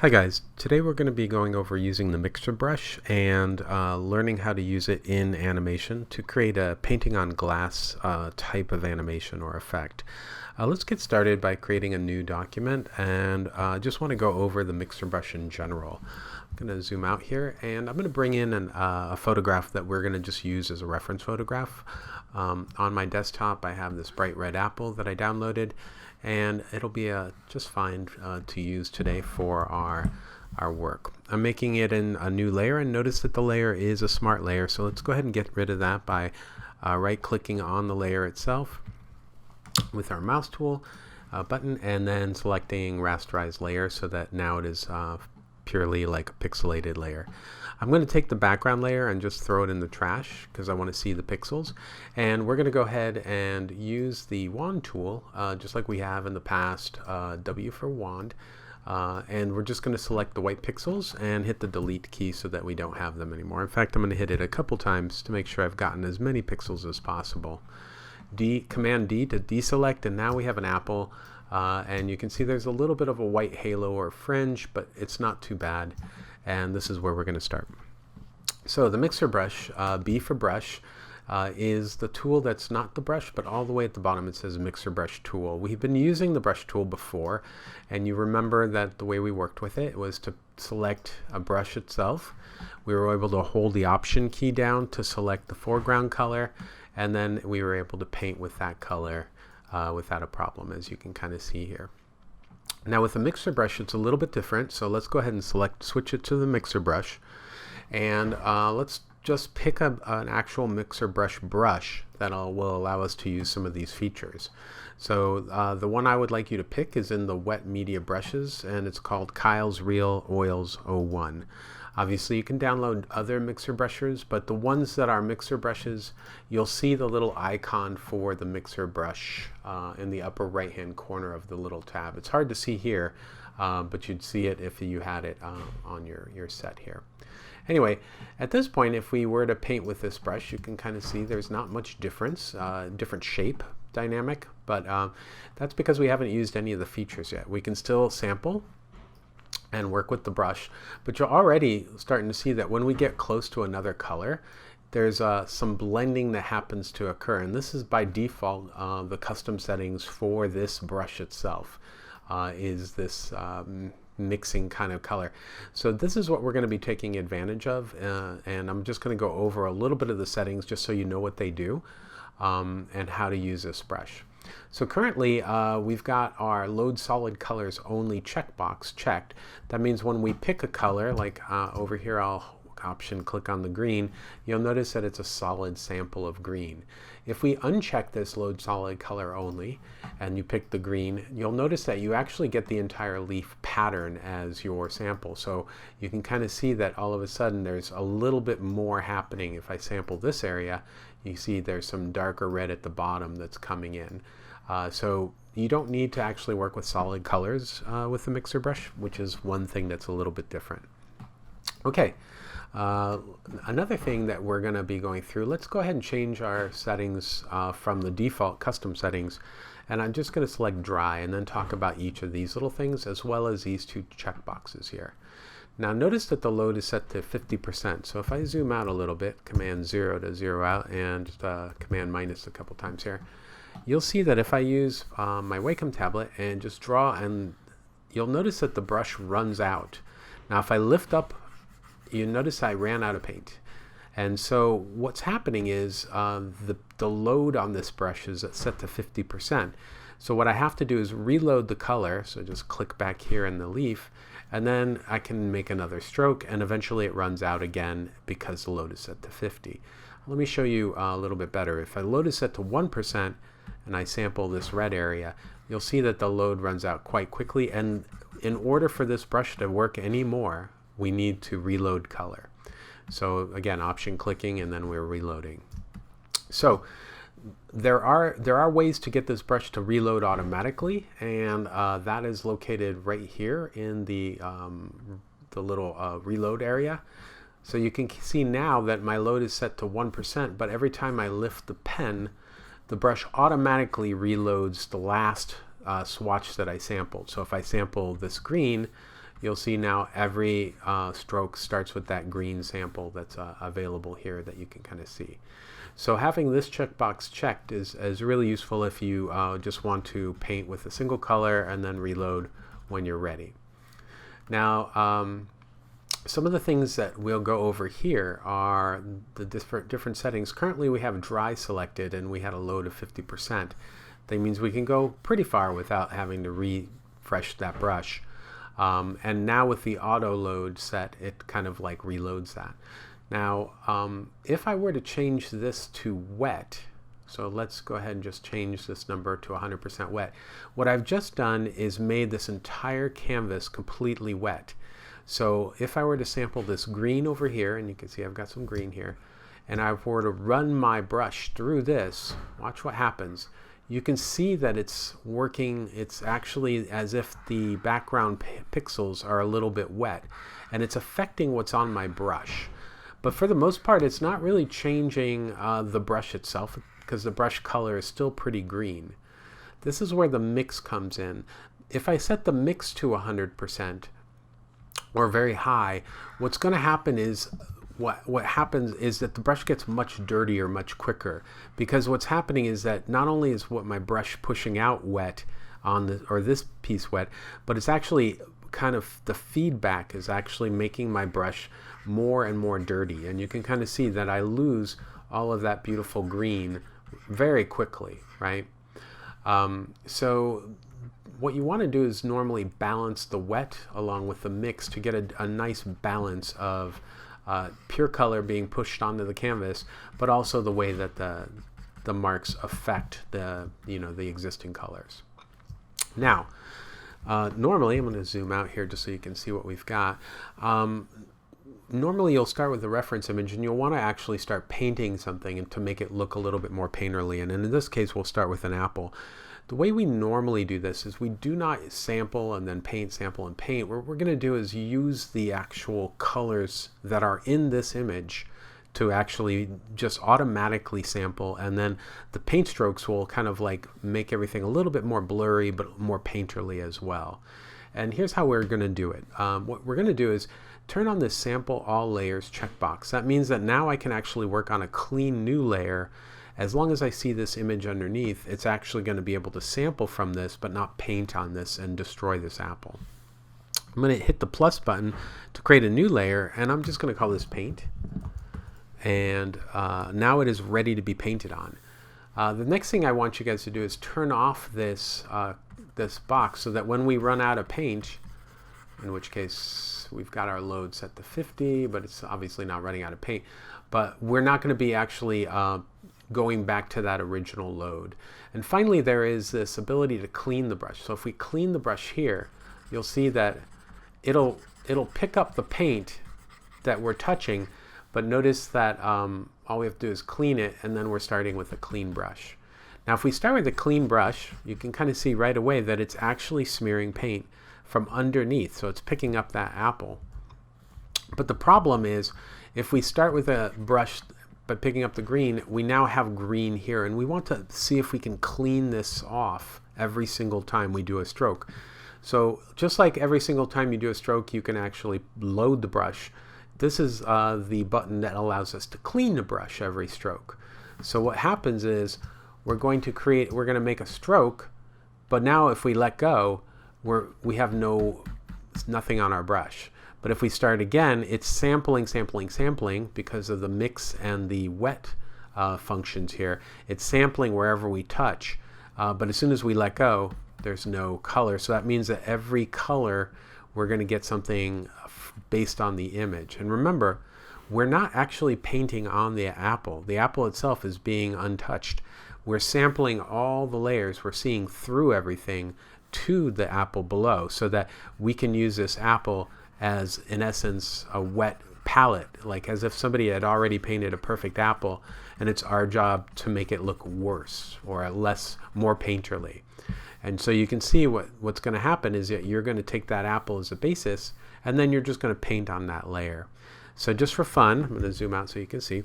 Hi guys, today we're going to be going over using the mixer brush and learning how to use it in animation to create a painting on glass type of animation or effect. Let's get started by creating a new document, and I just want to go over the mixer brush in general. I'm going to zoom out here and I'm going to bring in a photograph that we're going to just use as a reference photograph. On my desktop I have this bright red apple that I downloaded, and it'll be just fine to use today for our work. I'm making it in a new layer, and notice that the layer is a smart layer, so let's go ahead and get rid of that by right clicking on the layer itself with our mouse tool button, and then selecting Rasterize layer so that now it is purely like a pixelated layer. I'm going to take the background layer and just throw it in the trash because I want to see the pixels, and we're going to go ahead and use the wand tool just like we have in the past, W for wand, and we're just going to select the white pixels and hit the delete key so that we don't have them anymore. In fact, I'm going to hit it a couple times to make sure I've gotten as many pixels as possible. Command D to deselect, and now we have an apple, and you can see there's a little bit of a white halo or fringe, but it's not too bad, and this is where we're going to start. So the mixer brush, B for brush, is the tool that's not the brush, but all the way at the bottom it says mixer brush tool. We've been using the brush tool before, and you remember that the way we worked with it was to select a brush itself. We were able to hold the option key down to select the foreground color, and then we were able to paint with that color without a problem, as you can kind of see here. Now with the mixer brush it's a little bit different, so let's go ahead and switch it to the mixer brush, and let's just pick an actual mixer brush that will allow us to use some of these features. So the one I would like you to pick is in the wet media brushes, and it's called Kyle's Real Oils 01. Obviously you can download other mixer brushes, but the ones that are mixer brushes, you'll see the little icon for the mixer brush in the upper right hand corner of the little tab. It's hard to see here, but you'd see it if you had it on your set here. Anyway, at this point, if we were to paint with this brush, you can kind of see there's not much difference, different shape dynamic, but that's because we haven't used any of the features yet. We can still sample and work with the brush, but you're already starting to see that when we get close to another color, there's some blending that happens to occur, and this is by default the custom settings for this brush itself is this mixing kind of color. So this is what we're going to be taking advantage of, and I'm just going to go over a little bit of the settings just so you know what they do and how to use this brush. So currently we've got our load solid colors only checkbox checked. That means when we pick a color, like over here I'll option click on the green, you'll notice that it's a solid sample of green. If we uncheck this load solid color only and you pick the green, you'll notice that you actually get the entire leaf pattern as your sample. So you can kind of see that all of a sudden there's a little bit more happening. If I sample this area, you see there's some darker red at the bottom that's coming in. So you don't need to actually work with solid colors with the mixer brush, which is one thing that's a little bit different. Okay, another thing that we're going to be going through, let's go ahead and change our settings from the default custom settings, and I'm just going to select dry and then talk about each of these little things as well as these two checkboxes here. Now notice that the load is set to 50%, so if I zoom out a little bit, Command 0 to zero out, and Command minus a couple times here, you'll see that if I use my Wacom tablet and just draw, and you'll notice that the brush runs out. Now if I lift up, you notice I ran out of paint, and so what's happening is the load on this brush is set to 50%. So what I have to do is reload the color, so just click back here in the leaf, and then I can make another stroke, and eventually it runs out again because the load is set to 50. Let me show you a little bit better. If I load is set to 1% and I sample this red area, you'll see that the load runs out quite quickly, and in order for this brush to work anymore, we need to reload color. So again, option clicking, and then we're reloading. So there are ways to get this brush to reload automatically, and that is located right here in the little reload area. So you can see now that my load is set to 1%, but every time I lift the pen, the brush automatically reloads the last swatch that I sampled. So if I sample this green, you'll see now every stroke starts with that green sample that's available here that you can kind of see. So having this checkbox checked is really useful if you just want to paint with a single color and then reload when you're ready. Now, some of the things that we'll go over here are the different settings. Currently we have dry selected and we had a load of 50%. That means we can go pretty far without having to refresh that brush. And now with the auto load set, it kind of like reloads that. Now, if I were to change this to wet, so let's go ahead and just change this number to 100% wet. What I've just done is made this entire canvas completely wet. So if I were to sample this green over here, and you can see I've got some green here, and I were to run my brush through this, watch what happens. You can see that it's working. It's actually as if the background pixels are a little bit wet, and it's affecting what's on my brush. But for the most part, it's not really changing the brush itself, because the brush color is still pretty green. This is where the mix comes in. If I set the mix to 100% or very high, what's going to happen is what happens is that the brush gets much dirtier much quicker, because what's happening is that not only is what my brush pushing out wet on this piece wet, but it's actually kind of the feedback is actually making my brush more and more dirty, and you can kind of see that I lose all of that beautiful green very quickly, right? So what you want to do is normally balance the wet along with the mix to get a nice balance of pure color being pushed onto the canvas, but also the way that the marks affect the existing colors. Now, normally, I'm going to zoom out here just so you can see what we've got. Normally you'll start with the reference image and you'll want to actually start painting something and to make it look a little bit more painterly, and in this case we'll start with an apple. The way we normally do this is we do not sample and then paint, sample and paint. What we're going to do is use the actual colors that are in this image to actually just automatically sample, and then the paint strokes will kind of like make everything a little bit more blurry but more painterly as well. And here's how we're going to do it. What we're going to do is turn on this sample all layers checkbox. That means that now I can actually work on a clean new layer. As long as I see this image underneath, it's actually going to be able to sample from this but not paint on this and destroy this apple. I'm going to hit the plus button to create a new layer, and I'm just going to call this paint. And now it is ready to be painted on. The next thing I want you guys to do is turn off this this box so that when we run out of paint, in which case we've got our load set to 50, but it's obviously not running out of paint, but we're not going to be actually going back to that original load. And finally, there is this ability to clean the brush. So if we clean the brush here, you'll see that it'll pick up the paint that we're touching, but notice that all we have to do is clean it, and then we're starting with a clean brush. Now if we start with a clean brush, you can kind of see right away that it's actually smearing paint from underneath, so it's picking up that apple. But the problem is, if we start with a brush but picking up the green, we now have green here, and we want to see if we can clean this off every single time we do a stroke. So just like every single time you do a stroke, you can actually load the brush. This is the button that allows us to clean the brush every stroke. So what happens is we're going to make a stroke, but now if we let go, we have nothing on our brush. But if we start again, it's sampling because of the mix and the wet functions here. It's sampling wherever we touch, but as soon as we let go, there's no color. So that means that every color we're going to get something based on the image. And remember, we're not actually painting on the apple. The apple itself is being untouched. We're sampling all the layers. We're seeing through everything to the apple below, so that we can use this apple as, in essence, a wet palette, like as if somebody had already painted a perfect apple, and it's our job to make it look worse or more painterly. And so you can see what's going to happen is that you're going to take that apple as a basis, and then you're just going to paint on that layer. So just for fun, I'm going to zoom out so you can see.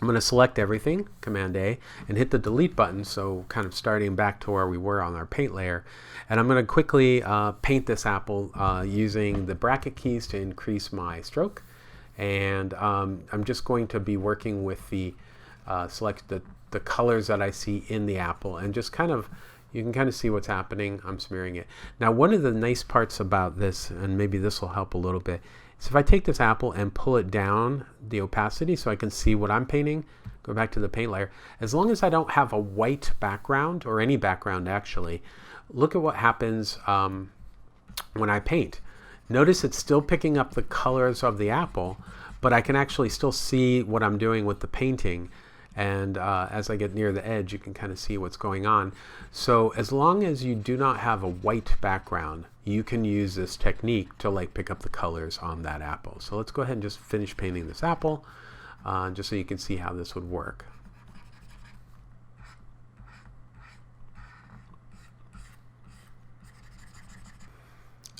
I'm going to select everything, Command A, and hit the delete button, so kind of starting back to where we were on our paint layer. And I'm going to quickly paint this apple using the bracket keys to increase my stroke. And I'm just going to be working with the select the colors that I see in the apple, and just kind of, you can kind of see what's happening. I'm smearing it. Now, one of the nice parts about this, and maybe this will help a little bit, is if I take this apple and pull it down the opacity so I can see what I'm painting, go back to the paint layer, as long as I don't have a white background, or any background actually, look at what happens when I paint. Notice it's still picking up the colors of the apple, but I can actually still see what I'm doing with the painting. And as I get near the edge, you can kind of see what's going on. So as long as you do not have a white background, you can use this technique to like pick up the colors on that apple. So let's go ahead and just finish painting this apple, just so you can see how this would work.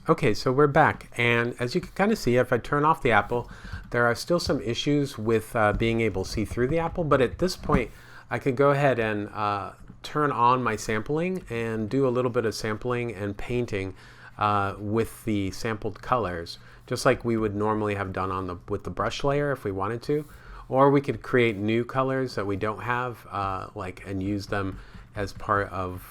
Okay, so we're back, and as you can kind of see, if I turn off the apple, there are still some issues with being able to see through the apple, but at this point I could go ahead and turn on my sampling and do a little bit of sampling and painting with the sampled colors, just like we would normally have done with the brush layer if we wanted to. Or we could create new colors that we don't have, and use them as part of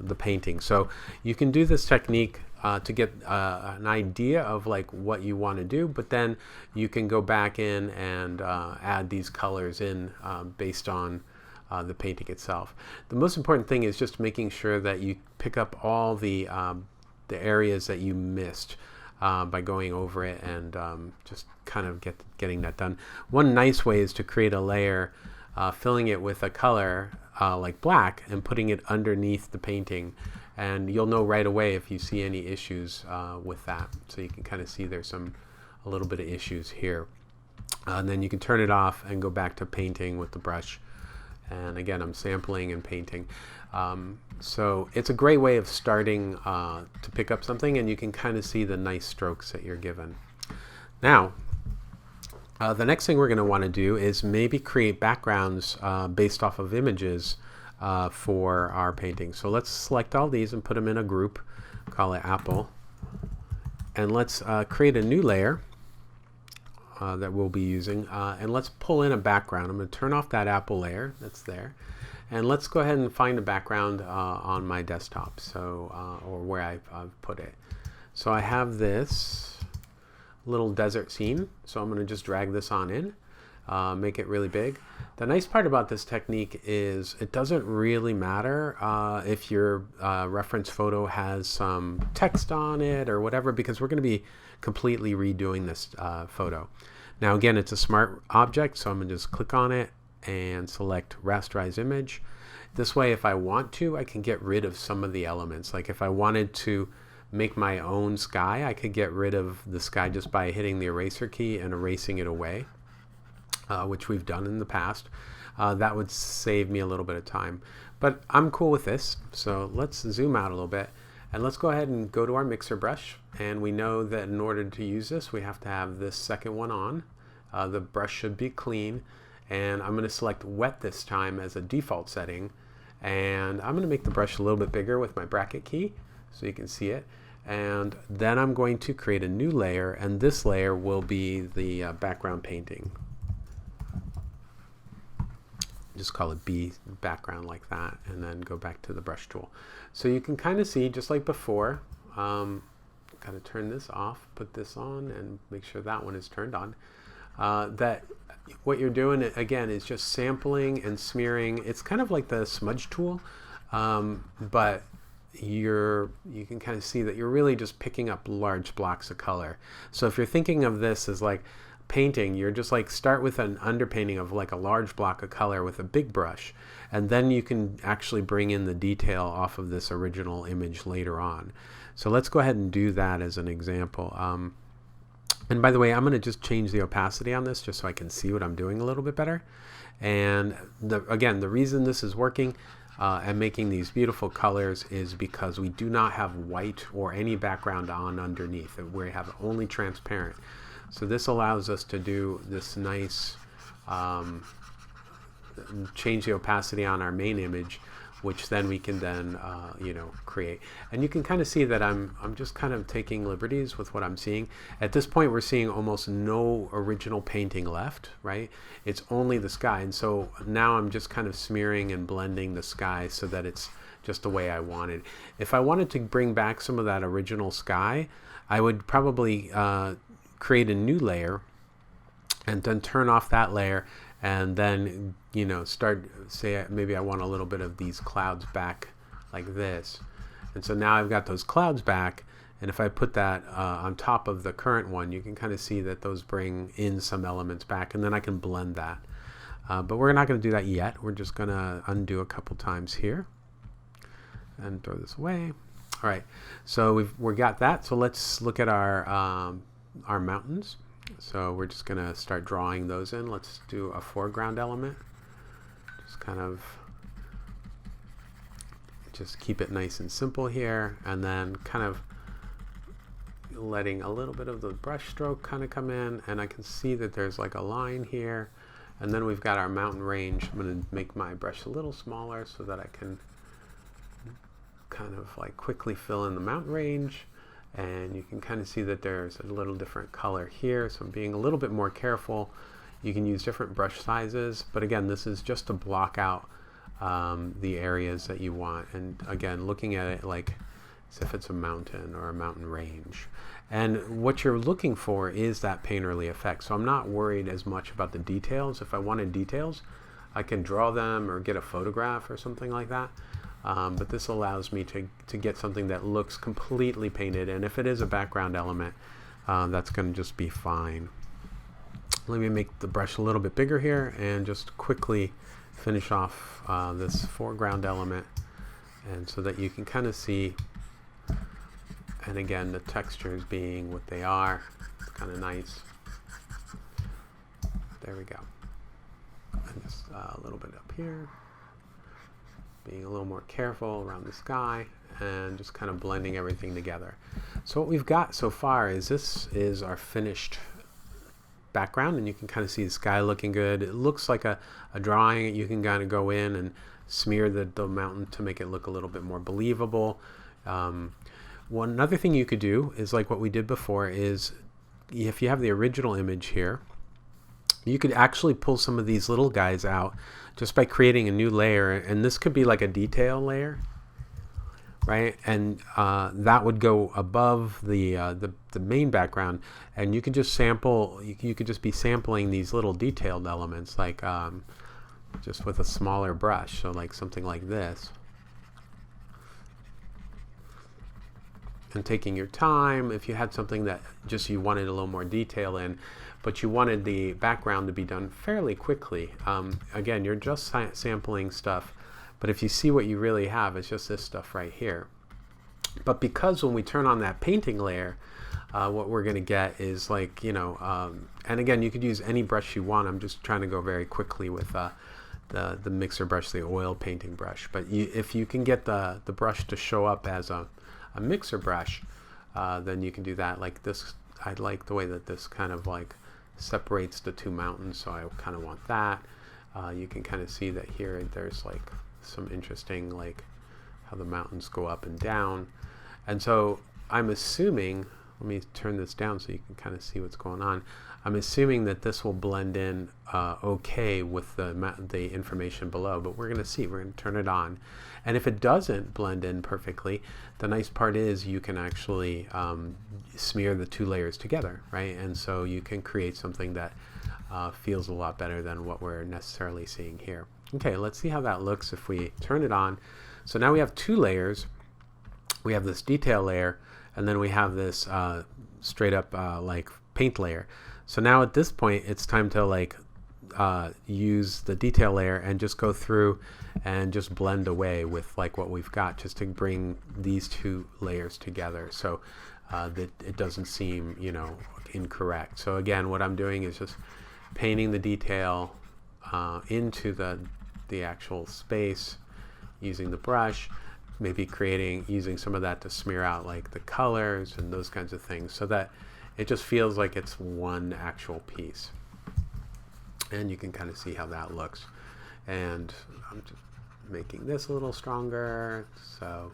the painting. So you can do this technique to get an idea of like what you want to do, but then you can go back in and add these colors in based on the painting itself. The most important thing is just making sure that you pick up all the areas that you missed by going over it, and just kind of getting that done. One nice way is to create a layer, filling it with a color like black and putting it underneath the painting, and you'll know right away if you see any issues with that. So you can kind of see there's a little bit of issues here, and then you can turn it off and go back to painting with the brush. And again, I'm sampling and painting. So it's a great way of starting to pick up something, and you can kind of see the nice strokes that you're given. Now, the next thing we're going to want to do is maybe create backgrounds based off of images for our painting. So let's select all these and put them in a group, call it Apple, and let's create a new layer that we'll be using, and let's pull in a background. I'm going to turn off that Apple layer that's there, and let's go ahead and find a background on my desktop, so or where I've put it. So I have this little desert scene, so I'm going to just drag this on in, make it really big. The nice part about this technique is it doesn't really matter if your reference photo has some text on it or whatever, because we're going to be completely redoing this photo. Now again, it's a smart object, so I'm going to just click on it and select Rasterize Image. This way, if I want to, I can get rid of some of the elements. Like if I wanted to make my own sky, I could get rid of the sky just by hitting the eraser key and erasing it away, which we've done in the past. That would save me a little bit of time, but I'm cool with this. So let's zoom out a little bit, and let's go ahead and go to our mixer brush. And we know that in order to use this, we have to have this second one on. The brush should be clean, and I'm going to select wet this time as a default setting, and I'm going to make the brush a little bit bigger with my bracket key so you can see it. And then I'm going to create a new layer, and this layer will be the background painting. Just call it B background like that, and then go back to the brush tool. So you can kind of see, just like before, got to turn this off, put this on, and make sure that one is turned on. That what you're doing again is just sampling and smearing. It's kind of like the smudge tool, but you can kind of see that you're really just picking up large blocks of color. So if you're thinking of this as like painting, you're just like start with an underpainting of like a large block of color with a big brush, and then you can actually bring in the detail off of this original image later on. So let's go ahead and do that as an example. And by the way, I'm going to just change the opacity on this just so I can see what I'm doing a little bit better. And again, the reason this is working and making these beautiful colors is because we do not have white or any background on underneath. We have only transparent. So this allows us to do this nice change the opacity on our main image, which then we can then create. And you can kind of see that I'm just kind of taking liberties with what I'm seeing. At this point, we're seeing almost no original painting left, right? It's only the sky. And so now I'm just kind of smearing and blending the sky so that it's just the way I wanted. If I wanted to bring back some of that original sky, I would probably create a new layer and then turn off that layer, and then start, say maybe I want a little bit of these clouds back like this. And so now I've got those clouds back, and if I put that on top of the current one, you can kind of see that those bring in some elements back, and then I can blend that. But we're not going to do that yet. We're just going to undo a couple times here and throw this away. All right, so we got that. So let's look at our mountains. So we're just going to start drawing those in. Let's do a foreground element. Just kind of just keep it nice and simple here, and then kind of letting a little bit of the brush stroke kind of come in, and I can see that there's like a line here, and then we've got our mountain range. I'm going to make my brush a little smaller so that I can kind of like quickly fill in the mountain range. And you can kind of see that there's a little different color here, so I'm being a little bit more careful. You can use different brush sizes, but again, this is just to block out the areas that you want. And again, looking at it like as if it's a mountain or a mountain range. And what you're looking for is that painterly effect. So I'm not worried as much about the details. If I wanted details, I can draw them or get a photograph or something like that. But this allows me to get something that looks completely painted, and if it is a background element, that's going to just be fine. Let me make the brush a little bit bigger here and just quickly finish off this foreground element, and so that you can kind of see, and again, the textures being what they are. It's kind of nice. There we go. And just a little bit up here. Being a little more careful around the sky and just kind of blending everything together. So what we've got so far is this is our finished background, and you can kind of see the sky looking good. It looks like a drawing. You can kind of go in and smear the mountain to make it look a little bit more believable. One other thing you could do is like what we did before is if you have the original image here, you could actually pull some of these little guys out just by creating a new layer, and this could be like a detail layer, right? And that would go above the main background, and you could just sample. You could just be sampling these little detailed elements, like just with a smaller brush. So like something like this, and taking your time. If you had something that just you wanted a little more detail in, but you wanted the background to be done fairly quickly. Again, you're just sampling stuff, but if you see what you really have, it's just this stuff right here. But because when we turn on that painting layer, what we're going to get is like, and again, you could use any brush you want. I'm just trying to go very quickly with the mixer brush, the oil painting brush. But if you can get the brush to show up as a mixer brush, then you can do that. Like this, I like the way that this kind of like separates the two mountains, so I kind of want that. You can kind of see that here there's like some interesting, like how the mountains go up and down. And so I'm assuming, let me turn this down so you can kind of see what's going on. I'm assuming that this will blend in okay with the information below, but we're going to see. We're going to turn it on. And if it doesn't blend in perfectly, the nice part is you can actually smear the two layers together, right? And so you can create something that feels a lot better than what we're necessarily seeing here. Okay, let's see how that looks if we turn it on. So now we have two layers. We have this detail layer, and then we have this straight up like paint layer. So now at this point, it's time to like use the detail layer and just go through and just blend away with like what we've got, just to bring these two layers together so that it doesn't seem, incorrect. So again, what I'm doing is just painting the detail into the actual space using the brush, maybe using some of that to smear out like the colors and those kinds of things, so that it just feels like it's one actual piece. And you can kind of see how that looks. And I'm just making this a little stronger. So,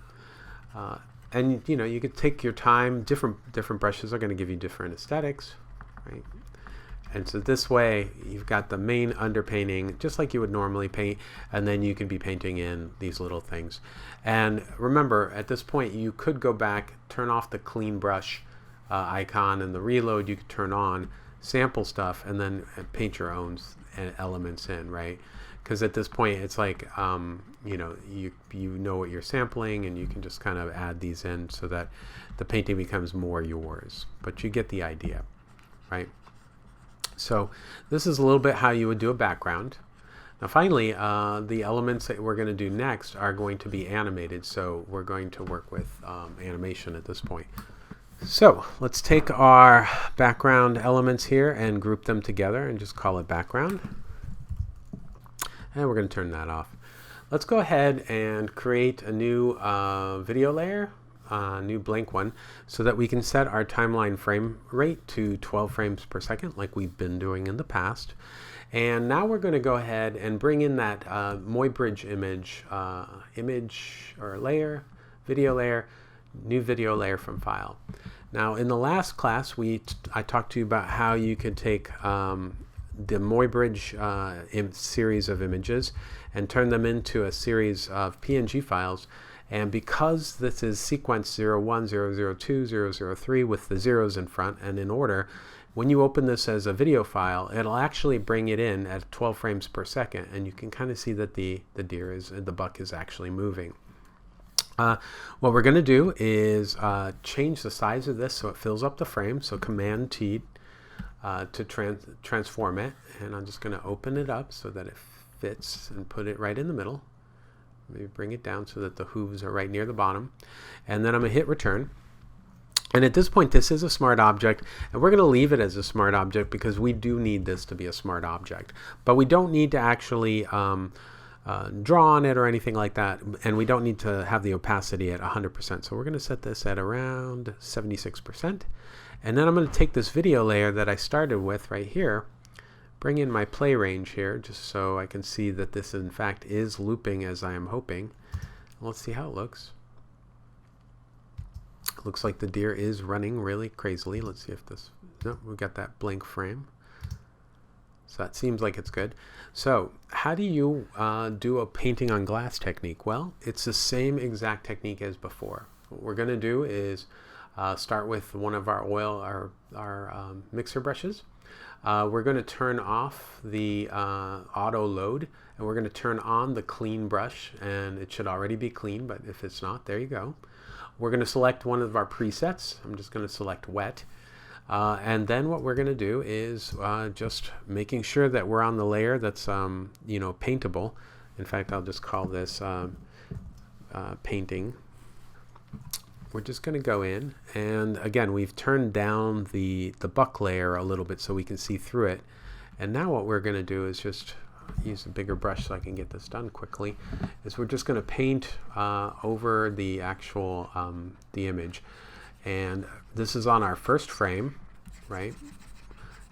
and you know, you could take your time. Different brushes are going to give you different aesthetics, right? And so this way, you've got the main underpainting, just like you would normally paint, and then you can be painting in these little things. And remember, at this point, you could go back, turn off the clean brush icon, and the reload you could turn on, sample stuff, and then paint your own elements in, right? Because at this point, it's like, you know, you know what you're sampling, and you can just kind of add these in so that the painting becomes more yours. But you get the idea, right? So this is a little bit how you would do a background. Now finally, the elements that we're going to do next are going to be animated. So we're going to work with animation at this point. So let's take our background elements here and group them together and just call it background. And we're going to turn that off. Let's go ahead and create a new video layer. New blank one, so that we can set our timeline frame rate to 12 frames per second like we've been doing in the past. And now we're going to go ahead and bring in that Muybridge image or layer, video layer, new video layer from file. Now in the last class I talked to you about how you could take the Muybridge series of images and turn them into a series of PNG files. And because this is sequence 01, 002, 003 with the zeros in front and in order, when you open this as a video file, it'll actually bring it in at 12 frames per second, and you can kind of see that the buck is actually moving. What we're going to do is change the size of this so it fills up the frame. So Command T to transform it, and I'm just going to open it up so that it fits and put it right in the middle. Maybe bring it down so that the hooves are right near the bottom. And then I'm going to hit return. And at this point, this is a smart object. And we're going to leave it as a smart object because we do need this to be a smart object. But we don't need to actually draw on it or anything like that. And we don't need to have the opacity at 100%. So we're going to set this at around 76%. And then I'm going to take this video layer that I started with right here, bring in my play range here just so I can see that this in fact is looping as I am hoping. Let's see how it looks. It looks like the deer is running really crazily. Let's see if this, no, we've got that blank frame. So that seems like it's good. So how do you do a painting on glass technique? Well, it's the same exact technique as before. What we're going to do is start with one of our our mixer brushes. We're going to turn off the auto load, and we're going to turn on the clean brush, and it should already be clean, but if it's not, there you go. We're going to select one of our presets. I'm just going to select wet. And then what we're going to do is just making sure that we're on the layer that's you know, paintable. In fact, I'll just call this painting. We're just going to go in, and again, we've turned down the buck layer a little bit so we can see through it. And now what we're going to do is just use a bigger brush so I can get this done quickly, is we're just going to paint over the actual the image. And this is on our first frame, right?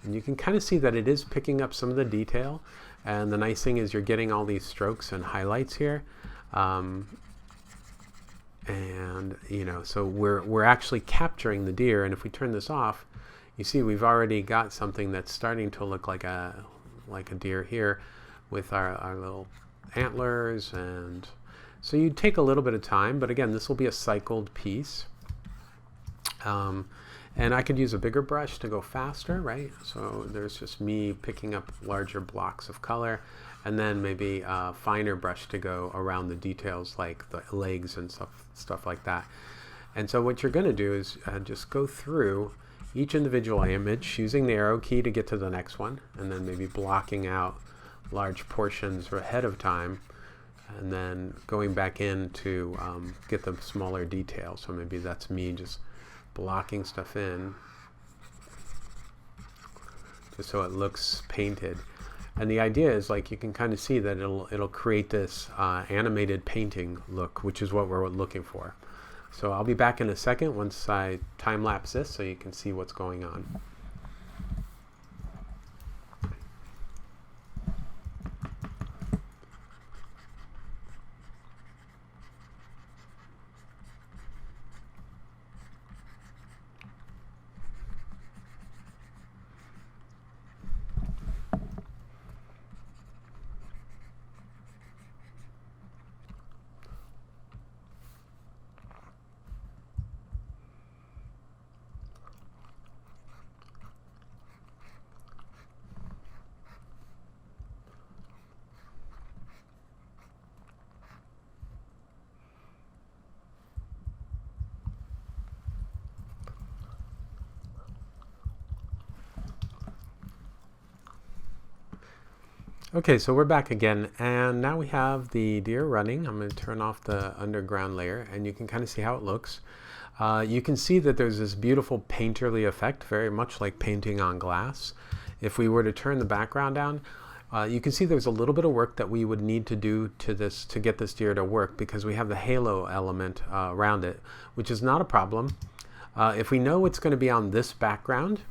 And you can kind of see that it is picking up some of the detail. And the nice thing is you're getting all these strokes and highlights here. And you know, so we're actually capturing the deer. And if we turn this off, you see we've already got something that's starting to look like a deer here with our little antlers. And so you'd take a little bit of time, but again, this will be a cycled piece. And I could use a bigger brush to go faster, right? So there's just me picking up larger blocks of color, and then maybe a finer brush to go around the details like the legs and stuff like that. And so what you're going to do is just go through each individual image using the arrow key to get to the next one, and then maybe blocking out large portions ahead of time, and then going back in to get the smaller details. So maybe that's me just blocking stuff in just so it looks painted. And the idea is, like, you can kind of see that it'll create this animated painting look, which is what we're looking for. So I'll be back in a second once I time lapse this so you can see what's going on. Okay, so we're back again, and now we have the deer running. I'm going to turn off the underground layer, and you can kind of see how it looks. You can see that there's this beautiful painterly effect, very much like painting on glass. If we were to turn the background down, you can see there's a little bit of work that we would need to do to this to get this deer to work, because we have the halo element around it, which is not a problem. If we know it's going to be on this background,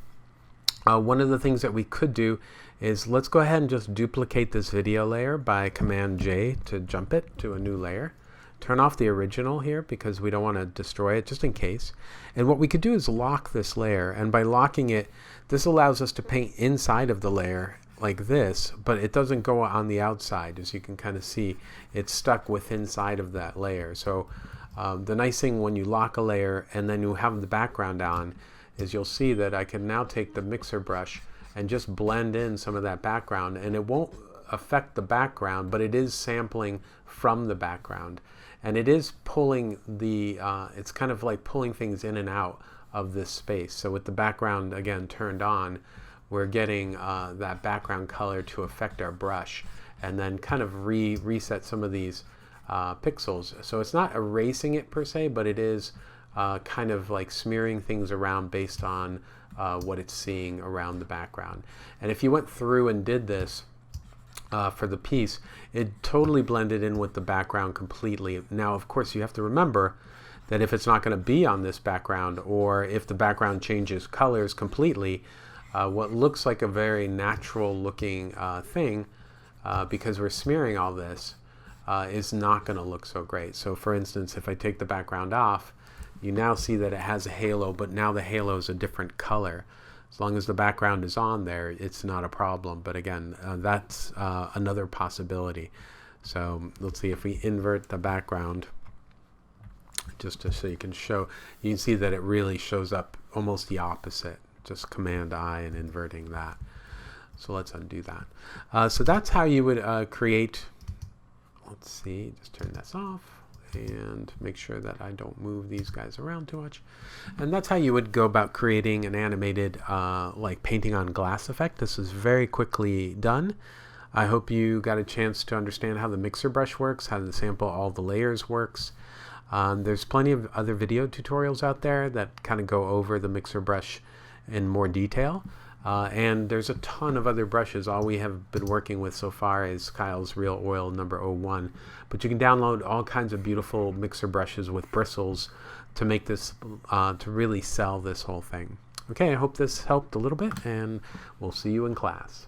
one of the things that we could do is let's go ahead and just duplicate this video layer by Command J to jump it to a new layer. Turn off the original here because we don't want to destroy it, just in case. And what we could do is lock this layer, and by locking it, this allows us to paint inside of the layer like this, but it doesn't go on the outside. As you can kind of see, it's stuck within inside of that layer. So the nice thing when you lock a layer and then you have the background on is you'll see that I can now take the mixer brush and just blend in some of that background, and it won't affect the background, but it is sampling from the background, and it is pulling the it's kind of like pulling things in and out of this space. So with the background again turned on, we're getting that background color to affect our brush, and then kind of reset some of these pixels. So it's not erasing it per se, but it is kind of like smearing things around based on what it's seeing around the background. And if you went through and did this for the piece, it totally blended in with the background completely. Now, of course, you have to remember that if it's not going to be on this background, or if the background changes colors completely, what looks like a very natural looking thing, because we're smearing all this, is not going to look so great. So for instance, if I take the background off, you now see that it has a halo, but now the halo is a different color. As long as the background is on there, it's not a problem. But again, that's another possibility. So let's see if we invert the background, just so you can see that it really shows up almost the opposite. Just Command I and inverting that. So let's undo that. So that's how you would create. Let's see, just turn this off and make sure that I don't move these guys around too much. And that's how you would go about creating an animated like painting on glass effect. This is very quickly done. I hope you got a chance to understand how the mixer brush works, how to sample all the layers works. There's plenty of other video tutorials out there that kind of go over the mixer brush in more detail. And there's a ton of other brushes. All we have been working with so far is Kyle's Real Oil number 01. But you can download all kinds of beautiful mixer brushes with bristles to make this, to really sell this whole thing. Okay, I hope this helped a little bit, and we'll see you in class.